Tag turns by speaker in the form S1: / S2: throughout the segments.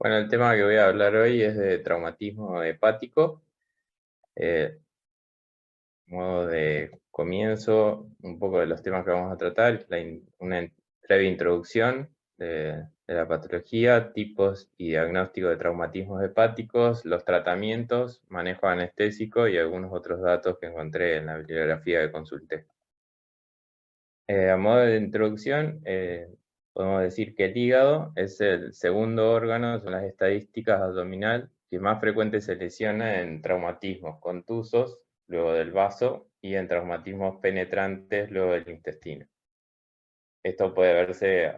S1: Bueno, el tema que voy a hablar hoy es de traumatismo hepático. Modo de comienzo, un poco de los temas que vamos a tratar, una breve introducción de la patología, tipos y diagnóstico de traumatismos hepáticos, los tratamientos, manejo anestésico y algunos otros datos que encontré en la bibliografía que consulté. A modo de introducción, podemos decir que el hígado es el segundo órgano, son las estadísticas abdominal, que más frecuente se lesiona en traumatismos contusos, luego del vaso, y en traumatismos penetrantes, luego del intestino. Esto puede verse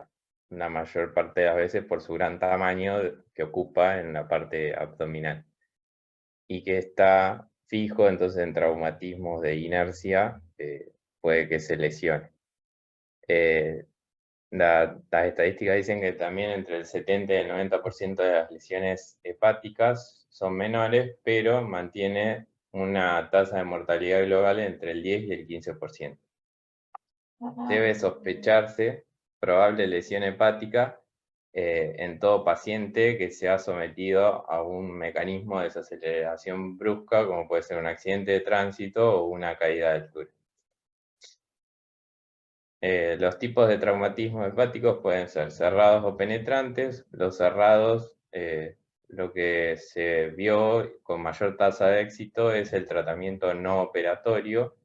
S1: la mayor parte de las veces por su gran tamaño que ocupa en la parte abdominal, y que está fijo, entonces en traumatismos de inercia puede que se lesione. Las estadísticas dicen que también entre el 70 y el 90% de las lesiones hepáticas son menores, pero mantiene una tasa de mortalidad global entre el 10 y el 15%. Debe sospecharse probable lesión hepática en todo paciente que se ha sometido a un mecanismo de desaceleración brusca, como puede ser un accidente de tránsito o una caída de altura. Los tipos de traumatismo hepáticos pueden ser cerrados o penetrantes. Los cerrados, lo que se vio con mayor tasa de éxito es el tratamiento no operatorio,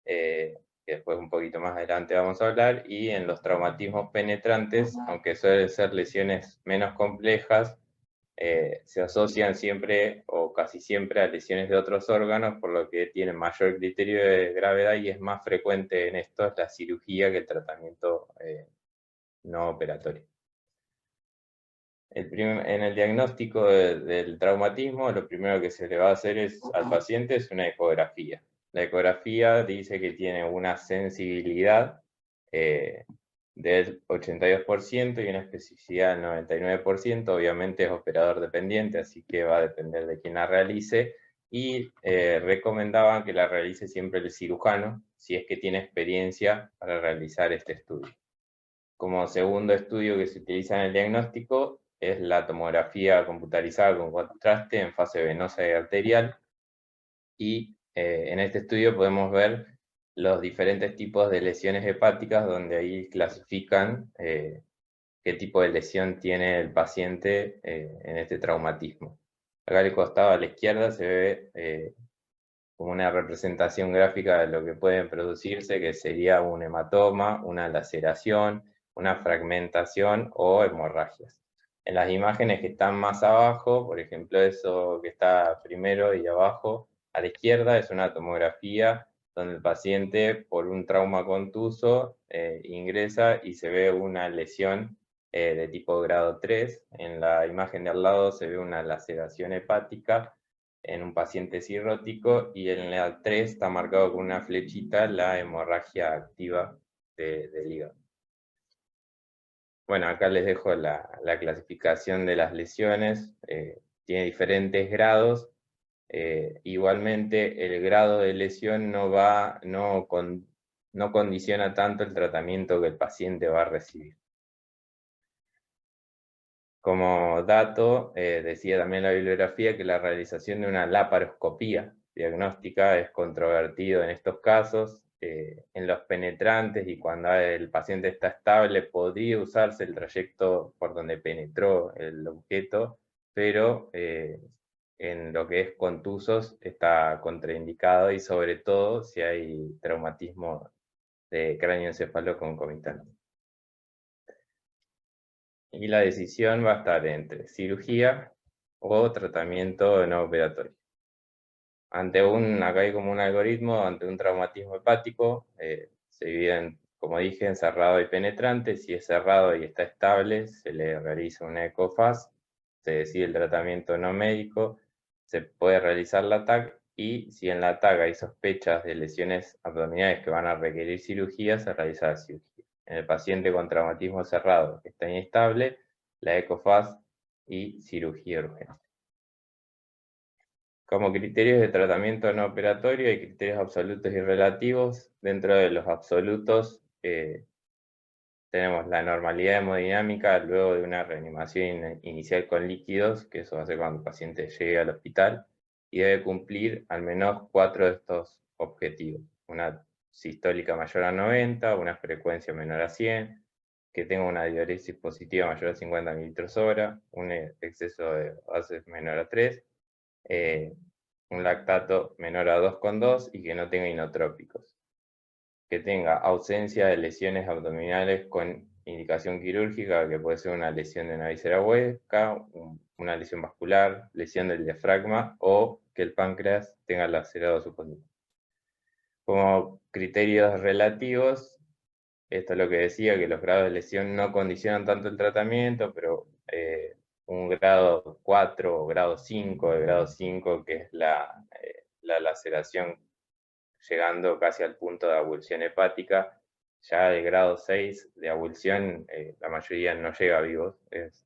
S1: que después un poquito más adelante vamos a hablar, y en los traumatismos penetrantes, aunque suelen ser lesiones menos complejas, se asocian siempre o casi siempre a lesiones de otros órganos, por lo que tienen mayor criterio de gravedad y es más frecuente en esto la cirugía que el tratamiento no operatorio. En el diagnóstico del traumatismo, lo primero que se le va a hacer al paciente es una ecografía. La ecografía dice que tiene una sensibilidad del 82% y una especificidad del 99%. Obviamente es operador dependiente, así que va a depender de quién la realice. Y recomendaban que la realice siempre el cirujano, si es que tiene experiencia para realizar este estudio. Como segundo estudio que se utiliza en el diagnóstico es la tomografía computarizada con contraste en fase venosa y arterial. Y en este estudio podemos ver los diferentes tipos de lesiones hepáticas, donde ahí clasifican qué tipo de lesión tiene el paciente en este traumatismo. Acá al costado a la izquierda se ve como una representación gráfica de lo que puede producirse, que sería un hematoma, una laceración, una fragmentación o hemorragias. En las imágenes que están más abajo, por ejemplo eso que está primero y abajo a la izquierda, es una tomografía donde el paciente por un trauma contuso ingresa y se ve una lesión de tipo grado 3. En la imagen de al lado se ve una laceración hepática en un paciente cirrótico, y en la 3 está marcado con una flechita la hemorragia activa del hígado. Bueno, acá les dejo la clasificación de las lesiones, tiene diferentes grados. Igualmente el grado de lesión no condiciona tanto el tratamiento que el paciente va a recibir. Como dato, decía también la bibliografía que la realización de una laparoscopía diagnóstica es controvertido en estos casos. En los penetrantes y cuando el paciente está estable podría usarse el trayecto por donde penetró el objeto, pero en lo que es contusos está contraindicado, y sobre todo si hay traumatismo de cráneoencefalo concomitante. Y la decisión va a estar entre cirugía o tratamiento no operatorio. Acá hay como un algoritmo, ante un traumatismo hepático, se dividen, como dije, en cerrado y penetrante. Si es cerrado y está estable, se le realiza una ecofaz, se decide el tratamiento no médico, se puede realizar la TAC, y si en la TAC hay sospechas de lesiones abdominales que van a requerir cirugía, se realiza la cirugía. En el paciente con traumatismo cerrado que está inestable, la ecofaz y cirugía urgente. Como criterios de tratamiento no operatorio hay criterios absolutos y relativos. Dentro de los absolutos tenemos la normalidad hemodinámica luego de una reanimación inicial con líquidos, que eso va a ser cuando el paciente llegue al hospital, y debe cumplir al menos 4 de estos objetivos. Una sistólica mayor a 90, una frecuencia menor a 100, que tenga una diuresis positiva mayor a 50 ml/hora, un exceso de bases menor a 3, un lactato menor a 2,2 y que no tenga inotrópicos. Que tenga ausencia de lesiones abdominales con indicación quirúrgica, que puede ser una lesión de una víscera hueca, una lesión vascular, lesión del diafragma o que el páncreas tenga lacerado su posición. Como criterios relativos, esto es lo que decía, que los grados de lesión no condicionan tanto el tratamiento, pero un grado 4 o grado 5, el grado 5, que es la laceración llegando casi al punto de abulsión hepática, ya de grado 6 de abulsión, la mayoría no llega vivos,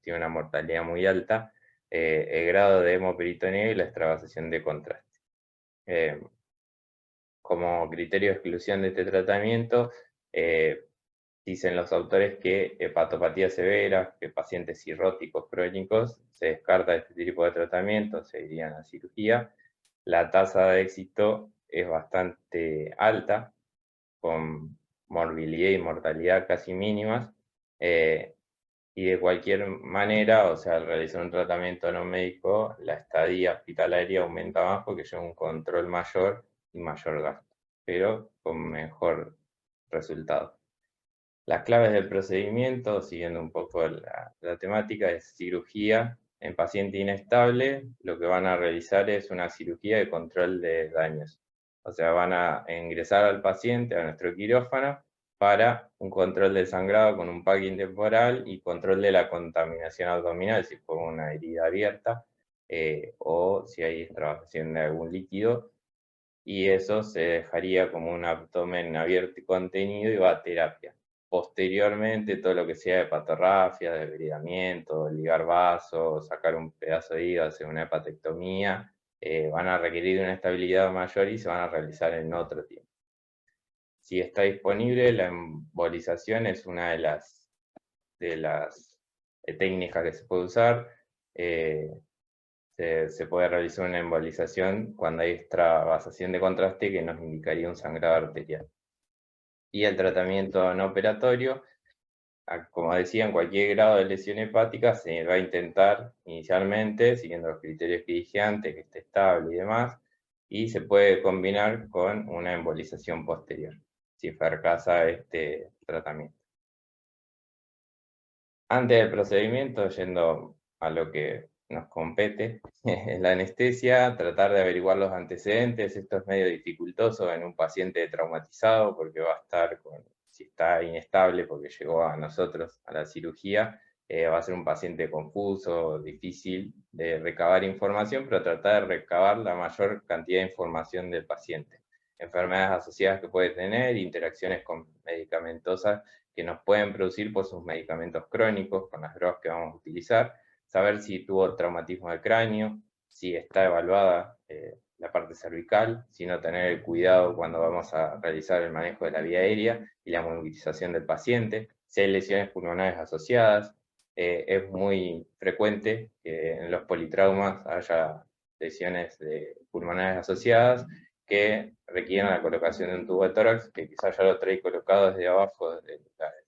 S1: tiene una mortalidad muy alta, el grado de hemoperitoneo y la extravasación de contraste. Como criterio de exclusión de este tratamiento, dicen los autores que hepatopatía severa, que pacientes cirróticos crónicos, se descarta este tipo de tratamiento, se irían a cirugía. La tasa de éxito es bastante alta, con morbilidad y mortalidad casi mínimas, y de cualquier manera, o sea, al realizar un tratamiento no médico, la estadía hospitalaria aumenta más porque lleva un control mayor y mayor gasto, pero con mejor resultado. Las claves del procedimiento, siguiendo un poco la temática, es cirugía en paciente inestable. Lo que van a realizar es una cirugía de control de daños. O sea, van a ingresar al paciente a nuestro quirófano para un control del sangrado con un packing temporal y control de la contaminación abdominal, si fue una herida abierta o si hay extravasación de algún líquido. Y eso se dejaría como un abdomen abierto y contenido y va a terapia. Posteriormente, todo lo que sea hepatorrafia, debridamiento, ligar vasos, sacar un pedazo de hígado, hacer una hepatectomía, van a requerir una estabilidad mayor y se van a realizar en otro tiempo. Si está disponible, la embolización es una de las técnicas que se puede usar. Se puede realizar una embolización cuando hay extravasación de contraste que nos indicaría un sangrado arterial. Y el tratamiento no operatorio, como decía, en cualquier grado de lesión hepática se va a intentar inicialmente, siguiendo los criterios que dije antes, que esté estable y demás, y se puede combinar con una embolización posterior, si fracasa este tratamiento. Antes del procedimiento, yendo a lo que nos compete, la anestesia, tratar de averiguar los antecedentes. Esto es medio dificultoso en un paciente traumatizado porque va a estar si está inestable porque llegó a nosotros a la cirugía, va a ser un paciente confuso, difícil de recabar información, pero tratar de recabar la mayor cantidad de información del paciente. Enfermedades asociadas que puede tener, interacciones con medicamentosas que nos pueden producir por sus medicamentos crónicos, con las drogas que vamos a utilizar, saber si tuvo traumatismo del cráneo, si está evaluada la parte cervical, si no tener el cuidado cuando vamos a realizar el manejo de la vía aérea y la movilización del paciente, si hay lesiones pulmonares asociadas. Es muy frecuente que en los politraumas haya lesiones pulmonares asociadas que requieren la colocación de un tubo de tórax, que quizás ya lo trae colocado desde abajo,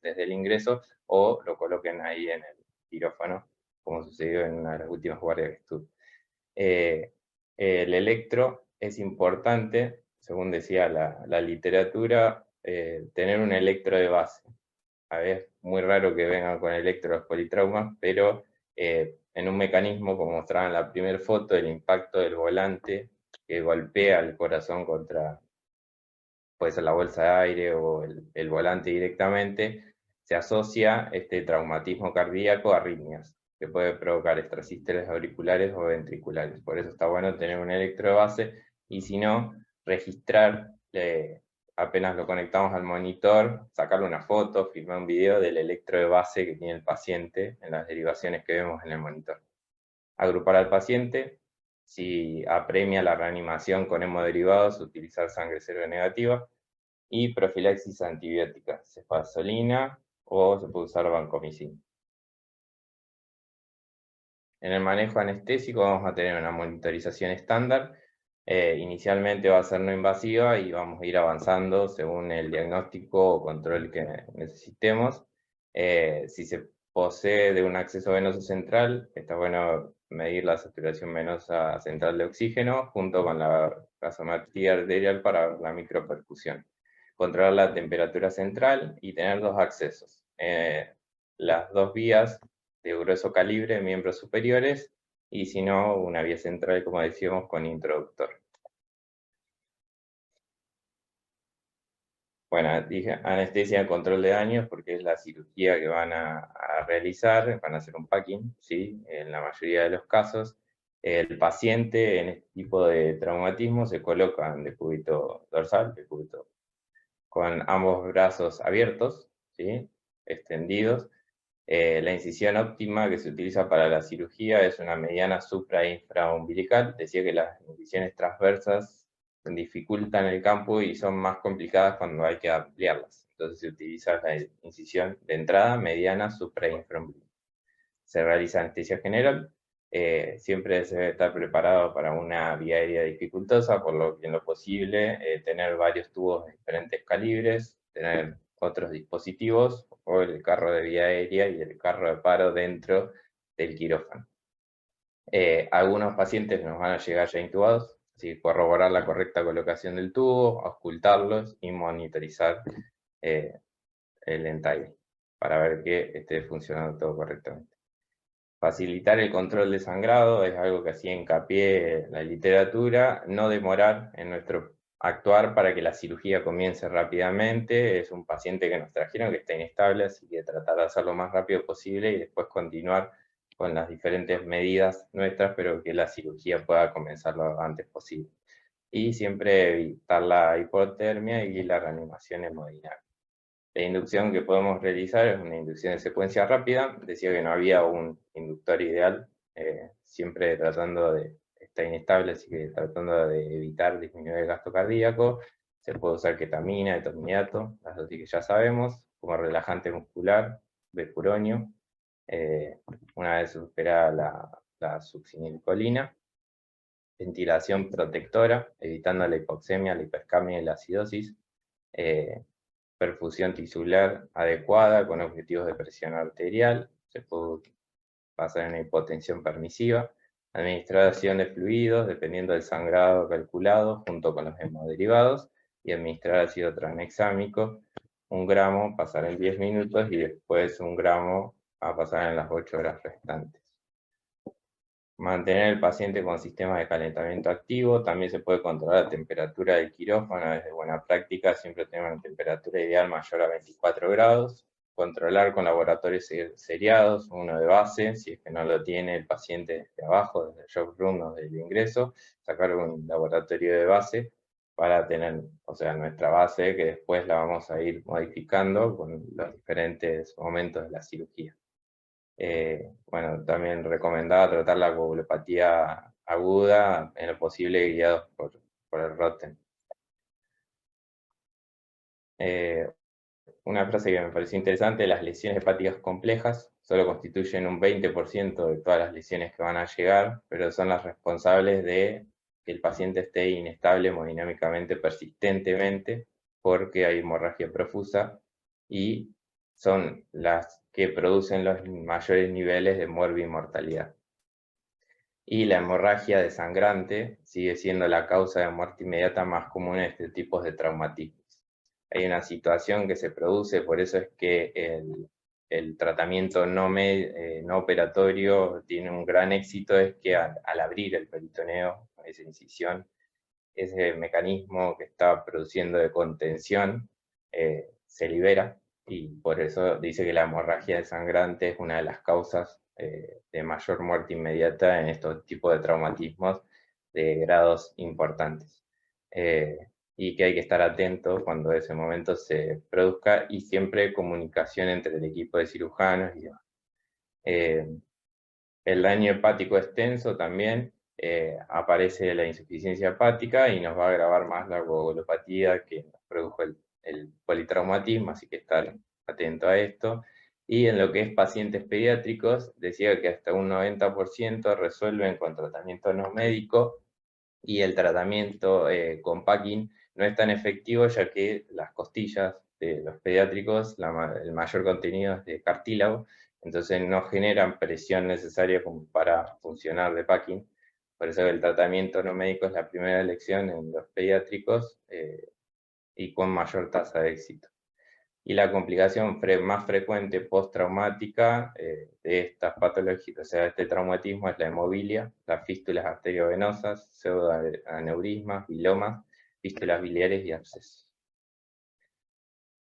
S1: desde el ingreso, o lo coloquen ahí en el quirófano, como sucedió en una de las últimas guardias que estuve. El electro es importante, según decía la literatura, tener un electro de base. A ver, es muy raro que vengan con electro los politraumas, pero en un mecanismo, como mostraba en la primera foto, el impacto del volante que golpea el corazón contra, puede ser la bolsa de aire o el volante directamente, se asocia este traumatismo cardíaco a arritmias, que puede provocar extrasístoles auriculares o ventriculares. Por eso está bueno tener un electro de base, y si no, registrar, apenas lo conectamos al monitor, sacarle una foto, filmar un video del electro de base que tiene el paciente en las derivaciones que vemos en el monitor. Agrupar al paciente, si apremia la reanimación con hemoderivados, utilizar sangre seronegativa, y profilaxis antibiótica, cefazolina o se puede usar vancomicina. En el manejo anestésico vamos a tener una monitorización estándar. Inicialmente va a ser no invasiva y vamos a ir avanzando según el diagnóstico o control que necesitemos. Si se posee de un acceso venoso central, está bueno medir la saturación venosa central de oxígeno junto con la gasometría arterial para la micropercusión. Controlar la temperatura central y tener dos accesos. Las dos vías de grueso calibre, miembros superiores, y si no, una vía central, como decíamos, con introductor. Bueno, dije anestesia en control de daños porque es la cirugía que van a realizar, van a hacer un packing, ¿sí? En la mayoría de los casos. El paciente en este tipo de traumatismo se coloca en decúbito dorsal, decúbito con ambos brazos abiertos, ¿sí? Extendidos. La incisión óptima que se utiliza para la cirugía es una mediana supra-infraumbilical. Decía que las incisiones transversas dificultan el campo y son más complicadas cuando hay que ampliarlas. Entonces se utiliza la incisión de entrada mediana supra-infraumbilical. Se realiza anestesia general. Siempre se debe estar preparado para una vía aérea dificultosa, por lo que en lo posible tener varios tubos de diferentes calibres, tener otros dispositivos, o el carro de vía aérea y el carro de paro dentro del quirófano. Algunos pacientes nos van a llegar ya intubados, así que corroborar la correcta colocación del tubo, auscultarlos y monitorizar el entaille para ver que esté funcionando todo correctamente. Facilitar el control de sangrado es algo que hacía hincapié la literatura, no demorar en nuestro actuar para que la cirugía comience rápidamente. Es un paciente que nos trajeron que está inestable, así que tratar de hacerlo lo más rápido posible y después continuar con las diferentes medidas nuestras, pero que la cirugía pueda comenzar lo antes posible. Y siempre evitar la hipotermia y la reanimación hemodinámica. La inducción que podemos realizar es una inducción de secuencia rápida. Decía que no había un inductor ideal, siempre tratando de, está inestable, así que tratando de evitar disminuir el gasto cardíaco. Se puede usar ketamina, etomidato, las dosis que ya sabemos, como relajante muscular, bepuronio, una vez superada la succinilcolina. Ventilación protectora, evitando la hipoxemia, la hipercapnia y la acidosis. Perfusión tisular adecuada con objetivos de presión arterial, se puede pasar en una hipotensión permisiva, administración de fluidos dependiendo del sangrado calculado junto con los hemoderivados y administrar ácido tranexámico, 1 gramo pasar en 10 minutos y después 1 gramo a pasar en las 8 horas restantes. Mantener el paciente con sistema de calentamiento activo, también se puede controlar la temperatura del quirófano, desde buena práctica siempre tener una temperatura ideal mayor a 24 grados, controlar con laboratorios seriados, uno de base, si es que no lo tiene el paciente desde abajo, desde el shock room o desde el ingreso, sacar un laboratorio de base para tener, o sea, nuestra base que después la vamos a ir modificando con los diferentes momentos de la cirugía. Bueno, también recomendaba tratar la coagulopatía aguda, en lo posible guiados por el Rotem. Una frase que me pareció interesante: las lesiones hepáticas complejas solo constituyen un 20% de todas las lesiones que van a llegar, pero son las responsables de que el paciente esté inestable hemodinámicamente persistentemente, porque hay hemorragia profusa, y son las que producen los mayores niveles de morbimortalidad. Y la hemorragia desangrante sigue siendo la causa de muerte inmediata más común en este tipo de traumatismos. Hay una situación que se produce, por eso es que el tratamiento no operatorio tiene un gran éxito, es que al abrir el peritoneo, esa incisión, ese mecanismo que está produciendo de contención se libera, y por eso dice que la hemorragia desangrante es una de las causas de mayor muerte inmediata en estos tipos de traumatismos de grados importantes. Y que hay que estar atento cuando ese momento se produzca, y siempre comunicación entre el equipo de cirujanos y demás. El daño hepático extenso también, aparece la insuficiencia hepática y nos va a agravar más la coagulopatía que nos produjo el politraumatismo, así que estar atento a esto. Y en lo que es pacientes pediátricos, decía que hasta un 90% resuelven con tratamiento no médico, y el tratamiento con packing no es tan efectivo, ya que las costillas de los pediátricos, el mayor contenido es de cartílago, entonces no generan presión necesaria como para funcionar de packing. Por eso el tratamiento no médico es la primera elección en los pediátricos y con mayor tasa de éxito. Y la complicación más frecuente postraumática de estas patologías, o sea, de este traumatismo, es la hemobilia, las fístulas arteriovenosas, pseudoaneurismas, bilomas, fístulas biliares y abscesos.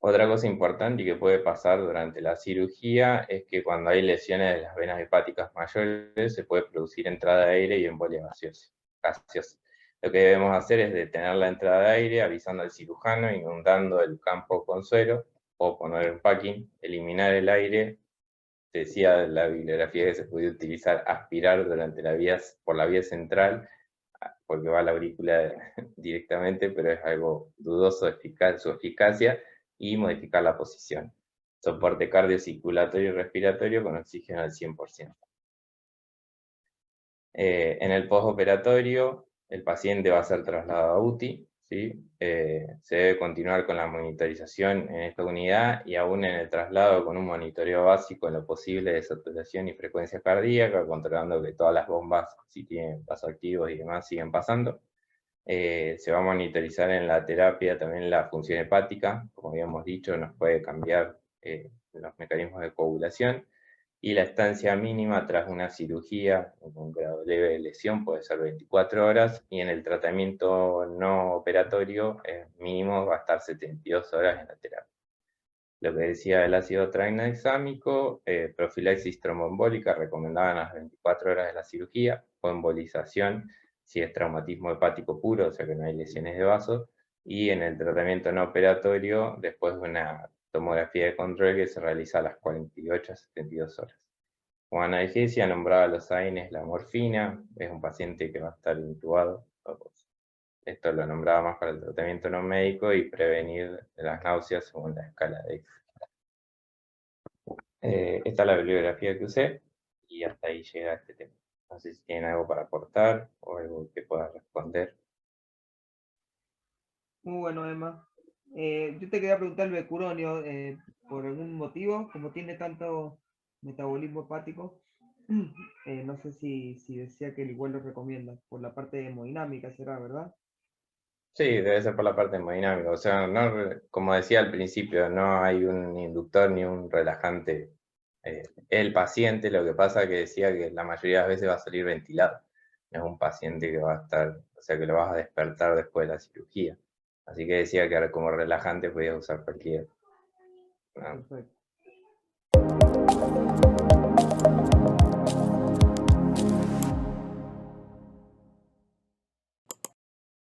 S1: Otra cosa importante y que puede pasar durante la cirugía es que cuando hay lesiones de las venas hepáticas mayores se puede producir entrada de aire y embolia gaseosa. Lo que debemos hacer es detener la entrada de aire avisando al cirujano, inundando el campo con suero o poner un packing, eliminar el aire. Decía la bibliografía que se puede utilizar aspirar por la vía central, porque va a la aurícula directamente, pero es algo dudoso su eficacia, y modificar la posición. Soporte cardiocirculatorio y respiratorio con oxígeno al 100%. En el postoperatorio, el paciente va a ser trasladado a UTI, ¿sí? Se debe continuar con la monitorización en esta unidad y aún en el traslado con un monitoreo básico en lo posible de saturación y frecuencia cardíaca, controlando que todas las bombas, si tienen pasos activos y demás, siguen pasando. Se va a monitorizar en la terapia también la función hepática, como habíamos dicho, nos puede cambiar los mecanismos de coagulación, y la estancia mínima tras una cirugía con un grado leve de lesión puede ser 24 horas, y en el tratamiento no operatorio mínimo va a estar 72 horas en la terapia. Lo que decía el ácido tranexámico, profilaxis tromboembólica recomendada en las 24 horas de la cirugía, o embolización si es traumatismo hepático puro, o sea que no hay lesiones de vasos, y en el tratamiento no operatorio, después de una tomografía de control que se realiza a las 48 a 72 horas. Como analgesia nombraba los AINES la morfina, es un paciente que va a estar intubado. Esto lo nombraba más para el tratamiento no médico y prevenir las náuseas según la escala de X. Esta es la bibliografía que usé y hasta ahí llega este tema. No sé si tienen algo para aportar o algo que pueda responder.
S2: Muy bueno, Emma. Yo te quería preguntar el becuronio, por algún motivo, como tiene tanto metabolismo hepático, no sé si decía que igual lo recomienda, por la parte hemodinámica será, ¿verdad?
S1: Sí, debe ser por la parte hemodinámica. O sea, no, como decía al principio, no hay un inductor ni un relajante. El paciente, lo que pasa es que decía que la mayoría de las veces va a salir ventilado. No es un paciente que va a estar, o sea, que lo vas a despertar después de la cirugía. Así que decía que como relajante podías usar cualquier. ¿No?
S2: Perfecto.